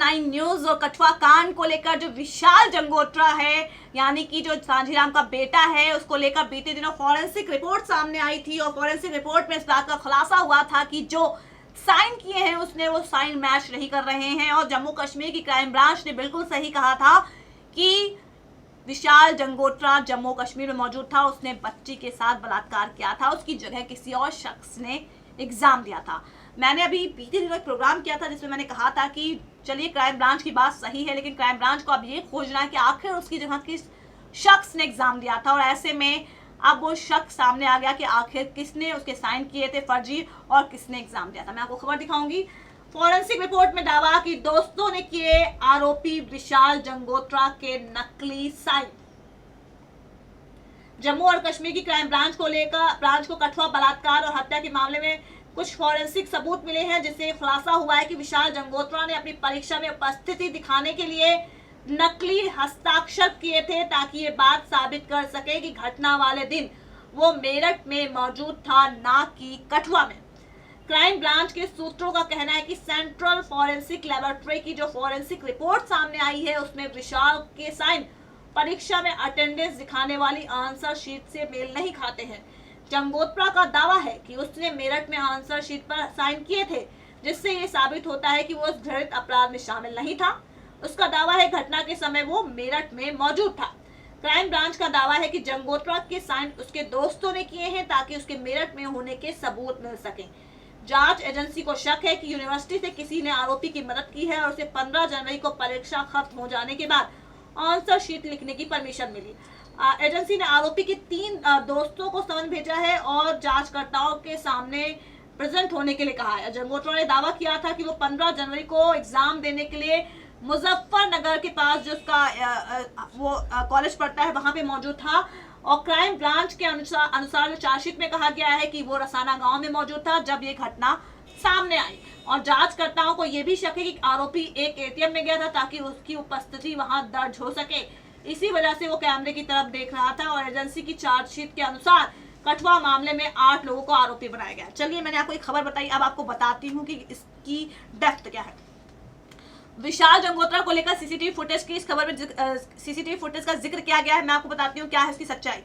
9 news और कठुआ कांड को लेकर जो विशाल जंगोत्रा है, यानी कि जो सांझीराम का बेटा है, उसको लेकर बीते दिनों फॉरेंसिक रिपोर्ट सामने आई थी और फॉरेंसिक रिपोर्ट में इस बात का खुलासा हुआ था कि जो साइन किए हैं उसने वो साइन मैच नहीं कर रहे हैं। और जम्मू कश्मीर की क्राइम ब्रांच ने बिल्कुल सही कहा था कि विशाल जंगोत्रा जम्मू कश्मीर में मौजूद था, उसने बच्ची के साथ बलात्कार किया था, उसकी जगह किसी और शख्स ने एग्जाम दिया था। मैंने अभी बीते दिनों एक प्रोग्राम किया था जिसमें मैंने कहा था कि चलिए क्राइम ब्रांच की बात सही है, लेकिन क्राइम ब्रांच को अब ये खोजना है कि आखिर उसकी जगह किस शख्स ने एग्जाम दिया था। और ऐसे में अब वो शख्स सामने आ गया कि आखिर किसने उसके साइन किए थे फर्जी और किसने एग्जाम दिया था। मैं आपको खबर दिखाऊंगी। फॉरेंसिक रिपोर्ट में दावा कि दोस्तों ने किए आरोपी विशाल जंगोत्रा के नकली साइन। जम्मू और कश्मीर की क्राइम ब्रांच को कठुआ बलात्कार और हत्या के मामले में कुछ फॉरेंसिक सबूत मिले हैं, जिससे खुलासा हुआ है कि विशाल जंगोत्रा ने अपनी परीक्षा में उपस्थिति दिखाने के लिए नकली हस्ताक्षर किए थे, ताकि ये बात साबित कर सके कि घटना वाले दिन वो मेरठ में मौजूद था, ना कि कठुआ में। क्राइम ब्रांच के सूत्रों का कहना है कि सेंट्रल फॉरेंसिक लेबोरेटरी की जो फॉरेंसिक रिपोर्ट सामने आई है उसमें विशाल के साइन परीक्षा में अटेंडेंस दिखाने वाली आंसर शीट से मेल नहीं खाते हैं। जंगोत्रा का दावा है कि उसने मेरठ में आंसर शीट पर साइन किए थे, जिससे ये साबित होता है कि वो उस घृणित अपराध में शामिल नहीं था। उसका दावा है घटना के समय वो मेरठ में मौजूद था। क्राइम ब्रांच का दावा है कि जंगोत्रा के साइन उसके दोस्तों ने किए हैं, ताकि उसके मेरठ में होने के सबूत मिल सके। जांच एजेंसी को शक है कि यूनिवर्सिटी से किसी ने आरोपी की मदद की है और उसे 15 जनवरी को परीक्षा खत्म हो जाने के बाद आंसर शीट लिखने की परमिशन मिली। एजेंसी ने आरोपी के 3 दोस्तों को समन भेजा है और जांचकर्ताओं के सामने प्रेजेंट होने के लिए कहा है। जंगोत्रा ने दावा किया था कि वो 15 जनवरी को एग्जाम देने के लिए मुजफ्फरनगर के पास जो उसका वो कॉलेज पढ़ता है वहां पे मौजूद था। और क्राइम ब्रांच के अनुसार जो चार्जशीट में कहा गया है कि वो रसाना गांव में मौजूद था जब ये घटना सामने आई। और जांचकर्ताओं को ये भी शक है कि आरोपी एक एटीएम में गया था ताकि उसकी उपस्थिति वहां दर्ज हो सके, इसी वजह से वो कैमरे की तरफ देख रहा था। और एजेंसी की चार्जशीट के अनुसार कठुआ मामले में 8 लोगों को आरोपी बनाया गया। चलिए, मैंने आपको एक खबर बताई, अब आपको बताती हूँ कि इसकी डेप्थ क्या है। विशाल जंगोत्रा को लेकर सीसीटीवी फुटेज की इस खबर में सीसीटीवी फुटेज का जिक्र किया गया है। मैं आपको बताती हूँ क्या है इसकी सच्चाई।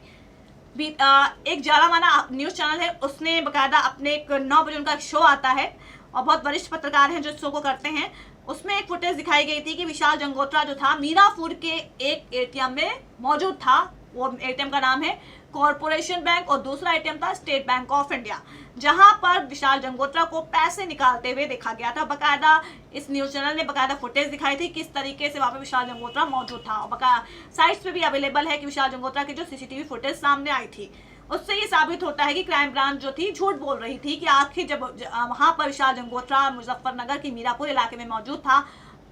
एक जाना माना न्यूज चैनल है, उसने बकायदा अपने 9 बजे उनका शो आता है और बहुत वरिष्ठ पत्रकार हैं जो इस शो को करते हैं। उसमें एक फुटेज दिखाई गई थी कि विशाल जंगोत्रा जो था मीनापुर के एक एटीएम में मौजूद था। वो एटीएम का नाम है कॉरपोरेशन बैंक और दूसरा एटीएम था स्टेट बैंक ऑफ इंडिया, जहां पर विशाल जंगोत्रा को पैसे निकालते हुए देखा गया था। बकायदा इस न्यूज चैनल ने बकायदा फुटेज दिखाई थी किस तरीके से वहां पर विशाल जंगोत्रा मौजूद था। और बकायदा साइट्स पे भी अवेलेबल है कि विशाल जंगोत्रा की जो सीसीटीवी फुटेज सामने आई थी उससे ये साबित होता है कि क्राइम ब्रांच जो थी झूठ बोल रही थी कि आखिर जब वहां पर विशाल जंगोत्रा मुजफ्फरनगर की मीरापुर इलाके में मौजूद था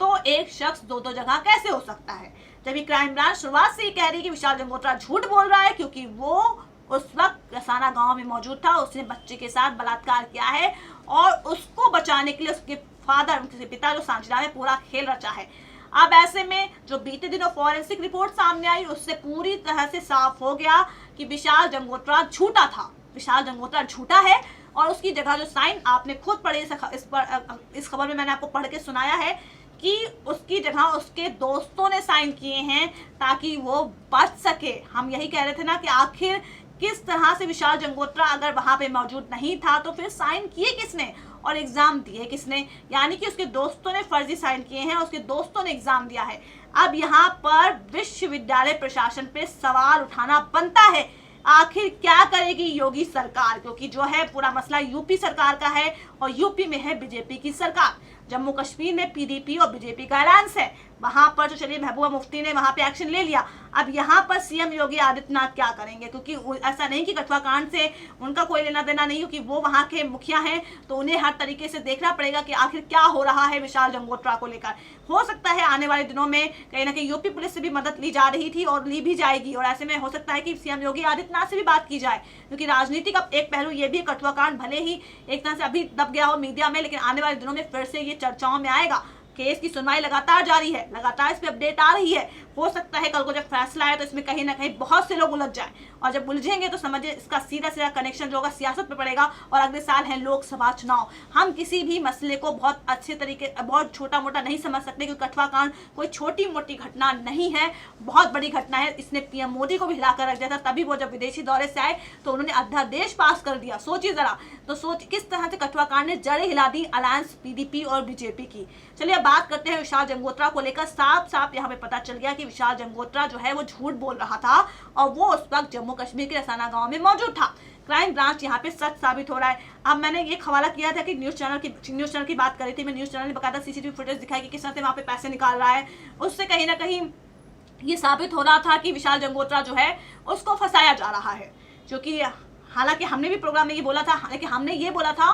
तो एक शख्स 2 जगह कैसे हो सकता है। जबकि क्राइम ब्रांच शुरुआत से ही कह रही है कि विशाल जंगोत्रा झूठ बोल रहा है, क्योंकि वो उस वक्त रसाना गांव में मौजूद था, उसने बच्चे के साथ बलात्कार किया है और उसको बचाने के लिए उसके फादर, उनके पिता जो सांझीराम में पूरा खेल रचा है। अब ऐसे में जो बीते दिनों फॉरेंसिक रिपोर्ट सामने आई उससे पूरी तरह से साफ हो गया कि विशाल जंगोत्रा झूठा था। विशाल जंगोत्रा झूठा है और उसकी जगह जो साइन आपने खुद पढ़े, इस खबर में मैंने आपको पढ़ के सुनाया है कि उसकी जगह उसके दोस्तों ने साइन किए हैं ताकि वो बच सके। हम यही कह रहे थे ना कि आखिर किस तरह से विशाल जंगोत्रा अगर वहां पे मौजूद नहीं था तो फिर साइन किए किसने और एग्जाम दिए किसने, यानी कि उसके दोस्तों ने फर्जी साइन किए हैं, उसके दोस्तों ने एग्जाम दिया है। अब यहाँ पर विश्वविद्यालय प्रशासन पे सवाल उठाना बनता है, आखिर क्या करेगी योगी सरकार, क्योंकि जो है पूरा मसला यूपी सरकार का है और यूपी में है बीजेपी की सरकार। जम्मू कश्मीर में पीडीपी और बीजेपी का अलायंस है, वहां पर जो चलिए महबूबा मुफ्ती ने वहां पे एक्शन ले लिया। अब यहाँ पर सीएम योगी आदित्यनाथ क्या करेंगे, क्योंकि ऐसा नहीं कि कठुआ कांड से उनका कोई लेना देना नहीं, क्योंकि वो वहां के मुखिया हैं, तो उन्हें हर तरीके से देखना पड़ेगा कि आखिर क्या हो रहा है विशाल जंगोत्रा को लेकर। हो सकता है आने वाले दिनों में कहीं ना कहीं यूपी पुलिस से भी मदद ली जा रही थी और ली भी जाएगी, और ऐसे में हो सकता है कि सीएम योगी आदित्यनाथ से भी बात की जाए, क्योंकि राजनीति का एक पहलू ये भी कठुआ कांड भले ही एक तरह से अभी दब गया हो मीडिया में, लेकिन आने वाले दिनों में फिर से ये चर्चाओं में आएगा। केस की सुनवाई लगातार जारी है, लगातार इस पे अपडेट आ रही है। हो सकता है कल को जब फैसला आए तो इसमें कहीं ना कहीं बहुत से लोग उलझ जाएं, और जब उलझेंगे तो समझिए इसका सीधा सीधा कनेक्शन जो होगा सियासत पे पड़ेगा। और अगले साल है लोकसभा चुनाव। हम किसी भी मसले को बहुत अच्छे तरीके, बहुत छोटा मोटा नहीं समझ सकते, क्योंकि कठुआ कांड कोई छोटी मोटी घटना नहीं है, बहुत बड़ी घटना है। इसने पीएम मोदी को भी हिलाकर रख दिया था, तभी वो जब विदेशी दौरे से आए तो उन्होंने अध्यादेश पास कर दिया। सोचिए जरा, तो सोच किस तरह से कठुआ कांड ने जड़ें हिला दी अलायंस पीडीपी और बीजेपी की। चलिए अब बात करते हैं विशाल जंगोत्रा को लेकर। साफ साफ यहाँ पे पता चल गया कि विशाल जंगोत्रा जो है वो झूठ बोल रहा था, और वो उस वक्त जम्मू कश्मीर के रसाना गांव में मौजूद था। क्राइम ब्रांच यहाँ पे सच साबित हो रहा है। अब मैंने ये हवाला किया था कि न्यूज चैनल की बात करी थी, मैं न्यूज चैनल ने बकायदा सीसीटीवी फुटेज दिखाई कि किस तरह से वहाँ पे पैसे निकाल रहा है। उससे कहीं ना कहीं ये साबित हो रहा था कि विशाल जंगोत्रा जो है उसको फंसाया जा रहा है, जो कि हालांकि हमने भी प्रोग्राम में ये बोला था, हालांकि हमने ये बोला था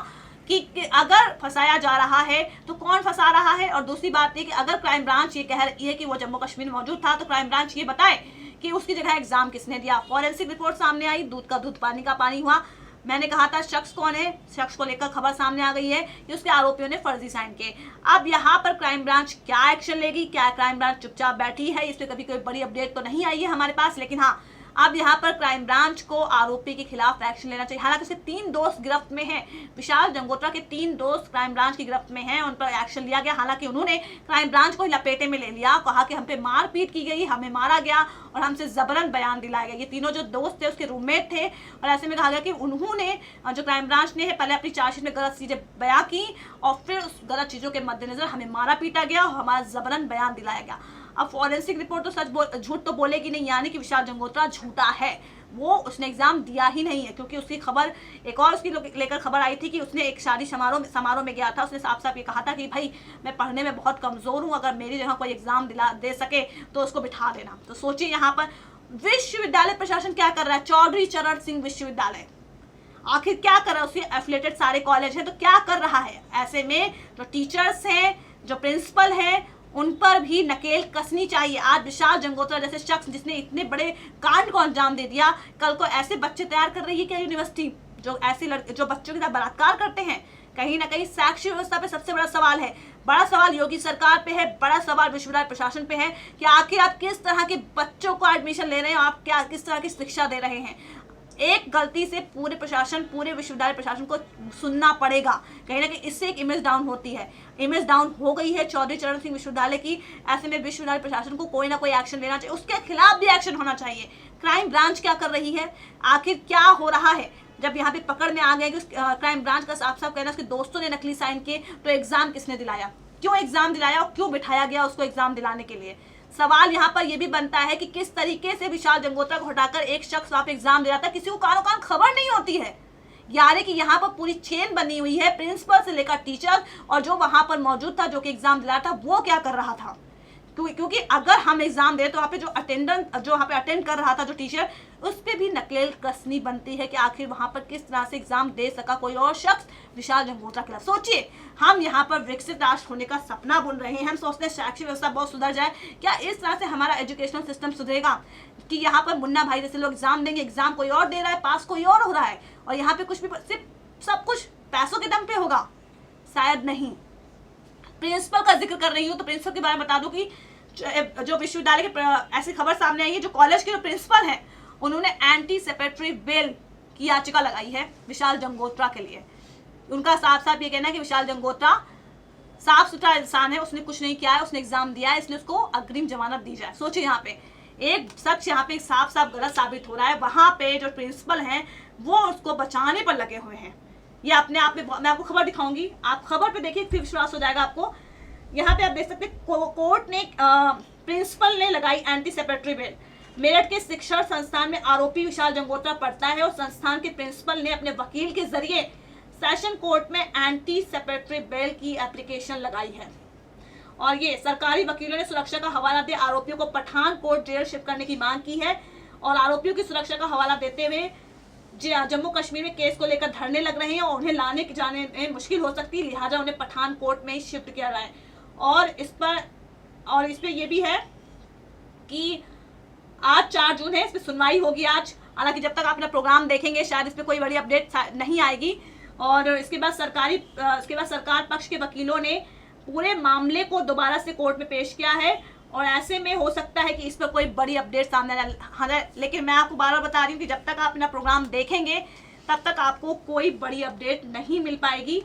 कि अगर फंसाया जा रहा है तो कौन फंसा रहा है। और दूसरी बात ये कि अगर क्राइम ब्रांच ये कह रही है कि वो जम्मू कश्मीर में मौजूद था, तो क्राइम ब्रांच ये बताए कि उसकी जगह एग्जाम किसने दिया। फॉरेंसिक रिपोर्ट सामने आई, दूध का दूध पानी का पानी हुआ। मैंने कहा था शख्स कौन है, शख्स को लेकर खबर सामने आ गई है कि उसके आरोपियों ने फर्जी साइन किए। अब यहाँ पर क्राइम ब्रांच क्या एक्शन लेगी, क्या क्राइम ब्रांच चुपचाप बैठी है, इस पर कभी कोई बड़ी अपडेट तो नहीं आई है हमारे पास। लेकिन हाँ, अब यहाँ पर क्राइम ब्रांच को आरोपी के खिलाफ एक्शन लेना चाहिए। हालांकि उसके 3 दोस्त गिरफ्त में हैं, विशाल जंगोत्रा के 3 दोस्त क्राइम ब्रांच की गिरफ्त में हैं, उन पर एक्शन लिया गया। हालांकि उन्होंने क्राइम ब्रांच को लपेटे में ले लिया, कहा कि हम पे मारपीट की गई, हमें मारा गया और हमसे जबरन बयान दिलाया गया। ये तीनों जो दोस्त थे उसके रूममेट थे, और ऐसे में कहा गया कि उन्होंने, जो क्राइम ब्रांच ने पहले अपनी चार्जशीट में गलत चीजें बयां की और फिर उस गलत चीजों के मद्देनजर हमें मारा पीटा गया और हमारा जबरन बयान दिलाया गया। अब फॉरेंसिक रिपोर्ट तो झूठ तो बोलेगी नहीं, यानी कि विशाल जंगोत्रा झूठा है, वो उसने एग्जाम दिया ही नहीं है। क्योंकि उसकी खबर एक और उसकी लेकर खबर आई थी कि उसने एक शादी समारोह में गया था। उसने साफ साफ ये कहा था कि भाई मैं पढ़ने में बहुत कमजोर हूँ, अगर मेरी जगह कोई एग्जाम दे सके तो उसको बिठा देना। तो सोचिए यहाँ पर विश्वविद्यालय प्रशासन क्या कर रहा है। चौधरी चरण सिंह विश्वविद्यालय आखिर क्या कर रहा है, उसके एफिलेटेड सारे कॉलेज हैं, तो क्या कर रहा है। ऐसे में जो टीचर्स हैं, जो प्रिंसिपल हैं, उन पर भी नकेल कसनी चाहिए। आज विशाल जंगोत्रा जैसे शख्स जिसने इतने बड़े कांड को अंजाम दे दिया, कल को ऐसे बच्चे तैयार कर रही है क्या यूनिवर्सिटी जो ऐसे लड़के जो बच्चों के साथ बलात्कार करते हैं। कहीं ना कहीं साक्षी व्यवस्था पे सबसे बड़ा सवाल है। बड़ा सवाल योगी सरकार पे है, बड़ा सवाल विश्वविद्यालय प्रशासन पे है कि आखिर आप किस तरह के बच्चों को एडमिशन ले रहे हैं, आप क्या किस तरह की शिक्षा दे रहे हैं। एक गलती से पूरे प्रशासन, पूरे विश्वविद्यालय प्रशासन को सुनना पड़ेगा। कहीं ना कहीं इससे एक इमेज डाउन होती है, इमेज डाउन हो गई है चौधरी चरण सिंह विश्वविद्यालय की। ऐसे में विश्वविद्यालय प्रशासन को कोई ना कोई एक्शन लेना चाहिए, उसके खिलाफ भी एक्शन होना चाहिए। क्राइम ब्रांच क्या कर रही है, आखिर क्या हो रहा है। जब यहाँ पे पकड़ में आ गया कि क्राइम ब्रांच का साफ साफ कहना उसके दोस्तों ने नकली साइन किए, तो एग्जाम किसने दिलाया, क्यों एग्जाम दिलाया और क्यों बिठाया गया उसको एग्जाम दिलाने के लिए। सवाल यहाँ पर यह भी बनता है कि किस तरीके से विशाल जंगोत्रा को हटाकर एक शख्स वहां पे एग्जाम दे रहा था, किसी को कानो कान खबर नहीं होती है। यानी कि यहाँ पर पूरी चेन बनी हुई है, प्रिंसिपल से लेकर टीचर, और जो वहां पर मौजूद था जो कि एग्जाम दिला था वो क्या कर रहा था। क्योंकि अगर हम एग्जाम दे तो वहाँ पे जो वहाँ पे अटेंड कर रहा था जो टीचर, उस पर भी नकेल कसनी बनती है कि आखिर वहाँ पर किस तरह से एग्जाम दे सका कोई और शख्स विशाल जंगोत्रा के खिलाफ। सोचिए, हम यहाँ पर विकसित राष्ट्र होने का सपना बुन रहे हैं, हम सोचते हैं शैक्षिक व्यवस्था बहुत सुधर जाए। क्या इस तरह से हमारा एजुकेशनल सिस्टम सुधरेगा कि यहाँ पर मुन्ना भाई जैसे लोग एग्जाम देंगे, एग्जाम कोई और दे रहा है, पास कोई और हो रहा है, और यहाँ पे कुछ भी सिर्फ सब कुछ पैसों के दम पे होगा? शायद नहीं। प्रिंसिपल का जिक्र कर रही हूँ तो प्रिंसिपल के बारे में बता दूं कि जो विश्वविद्यालय के ऐसी खबर सामने आई है, जो कॉलेज के जो प्रिंसिपल हैं उन्होंने एंटी सेपेटरी बेल की याचिका लगाई है विशाल जंगोत्रा के लिए। उनका साफ साफ ये कहना है कि विशाल जंगोत्रा साफ सुथरा इंसान है, उसने कुछ नहीं किया है, उसने एग्जाम दिया है, इसलिए उसको अग्रिम जमानत दी जाए। सोचिए, यहाँ पे एक शख्स यहाँ पे साफ साफ गलत साबित हो रहा है, वहां पे जो प्रिंसिपल हैं वो उसको बचाने पर लगे हुए हैं। ये अपने आप में, मैं आपको खबर दिखाऊंगी, आप खबर पे देखिए फिर विश्वास हो जाएगा आपको। यहाँ पे आप देख सकते कोर्ट ने प्रिंसिपल ने लगाई एंटी सेपेटरी बेल। मेरठ के शिक्षण संस्थान में आरोपी विशाल जंगोत्रा पढ़ता है और संस्थान के प्रिंसिपल ने अपने वकील के जरिए सेशन कोर्ट में एंटी सेपेटरी बेल की एप्लीकेशन लगाई है। और ये सरकारी वकीलों ने सुरक्षा का हवाला दे आरोपियों को पठानकोट जेल शिफ्ट करने की मांग की है। और आरोपियों की सुरक्षा का हवाला देते हुए जम्मू कश्मीर में केस को लेकर धरने लग रहे हैं और उन्हें लाने जाने में मुश्किल हो सकती है, लिहाजा उन्हें पठानकोट में ही शिफ्ट किया रहा है। और इस पर यह भी है कि आज 4 जून है, इस पर सुनवाई होगी आज। हालांकि जब तक आप अपना प्रोग्राम देखेंगे शायद इस पर कोई बड़ी अपडेट नहीं आएगी। और इसके बाद सरकार पक्ष के वकीलों ने पूरे मामले को दोबारा से कोर्ट में पेश किया है और ऐसे में हो सकता है कि इस पर कोई बड़ी अपडेट सामने आए। लेकिन मैं आपको बार बार बता रही हूँ कि जब तक आप अपना प्रोग्राम देखेंगे तब तक आपको कोई बड़ी अपडेट नहीं मिल पाएगी।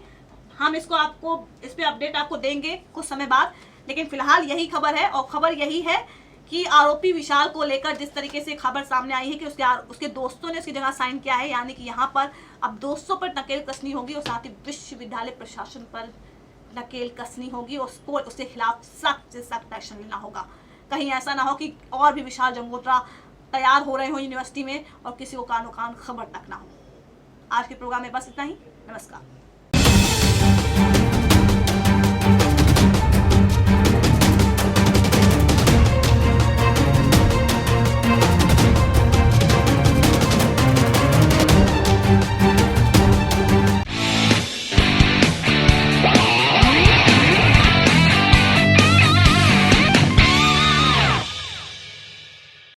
हम इस पे अपडेट आपको देंगे कुछ समय बाद। लेकिन फिलहाल यही खबर है, और खबर यही है कि आरोपी विशाल को लेकर जिस तरीके से खबर सामने आई है कि उसके दोस्तों ने उसकी जगह साइन किया है, यानी कि यहाँ पर अब दोस्तों पर नकेल कसनी होगी और साथ ही विश्वविद्यालय प्रशासन पर नकेल कसनी होगी। उसको उसके खिलाफ सख्त से सख्त एक्शन लेना होगा। कहीं ऐसा ना हो कि और भी विशाल जंगोत्रा तैयार हो रहे हो यूनिवर्सिटी में और किसी को कानो कान खबर तक ना हो। आज के प्रोग्राम में बस इतना ही। नमस्कार।